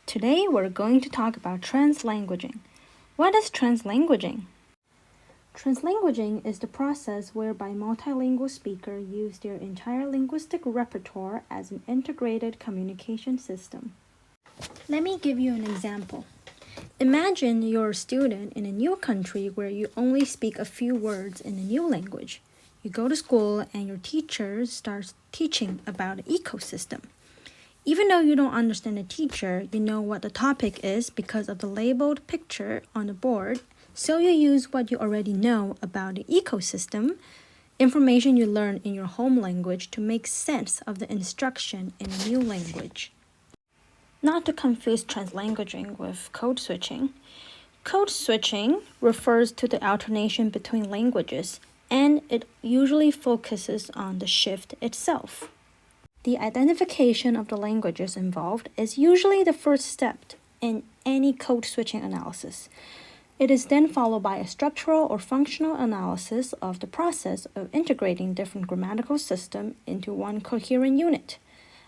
Today we're going to talk about translanguaging. What is translanguaging? Translanguaging is the process whereby multilingual speakers use their entire linguistic repertoire as an integrated communication system. Let me give you an example. Imagine you're a student in a new country where you only speak a few words in a new language. You go to school and your teacher starts teaching about an ecosystem. Even though you don't understand the teacher, you know what the topic is because of the labeled picture on the board, so you use what you already know about the ecosystem, information you learn in your home language to make sense of the instruction in a new language. Not to confuse translanguaging with code switching. Code switching refers to the alternation between languages, and it usually focuses on the shift itself. The identification of the languages involved is usually the first step in any code switching analysis. It is then followed by a structural or functional analysis of the process of integrating different grammatical systems into one coherent unit,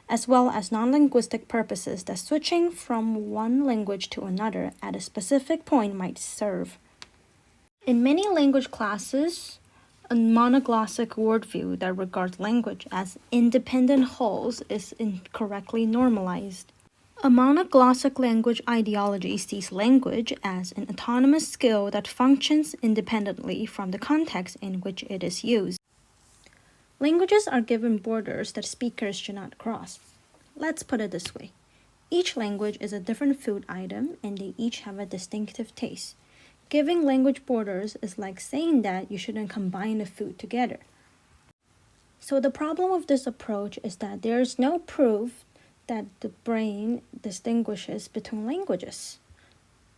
as well as non-linguistic purposes that switching from one language to another at a specific point might serve. In many language classes, a monoglossic worldview that regards language as independent wholes is incorrectly normalized. A monoglossic language ideology sees language as an autonomous skill that functions independently from the context in which it is used. Languages are given borders that speakers should not cross. Let's put it this way. Each language is a different food item and they each have a distinctive taste. Giving language borders is like saying that you shouldn't combine the food together. So the problem with this approach is that there is no proof that the brain distinguishes between languages.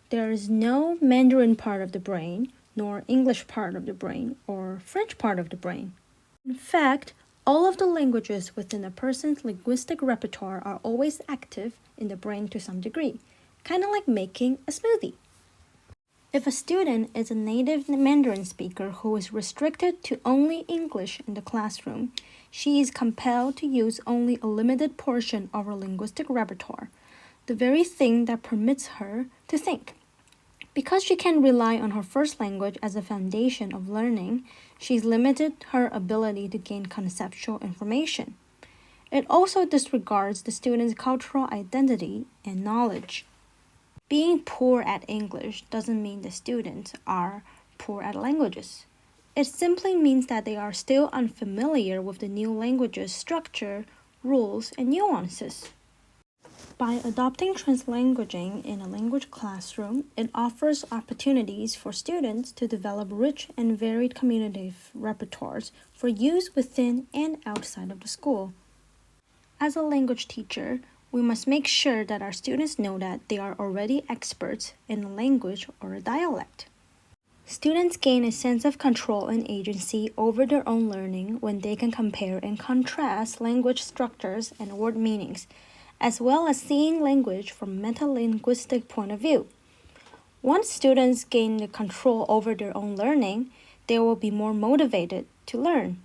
There is no Mandarin part of the brain, nor English part of the brain, or French part of the brain. In fact, all of the languages within a person's linguistic repertoire are always active in the brain to some degree, kind of like making a smoothie. If a student is a native Mandarin speaker who is restricted to only English in the classroom, she is compelled to use only a limited portion of her linguistic repertoire, the very thing that permits her to think. Because she can rely on her first language as a foundation of learning, she's limited her ability to gain conceptual information. It also disregards the student's cultural identity and knowledge. Being poor at English doesn't mean the students are poor at languages. It simply means that they are still unfamiliar with the new language's structure, rules, and nuances. By adopting translanguaging in a language classroom, it offers opportunities for students to develop rich and varied communicative repertoires for use within and outside of the school. As a language teacher, we must make sure that our students know that they are already experts in a language or a dialect. Students gain a sense of control and agency over their own learning when they can compare and contrast language structures and word meanings, as well as seeing language from a metalinguistic point of view. Once students gain the control over their own learning, they will be more motivated to learn.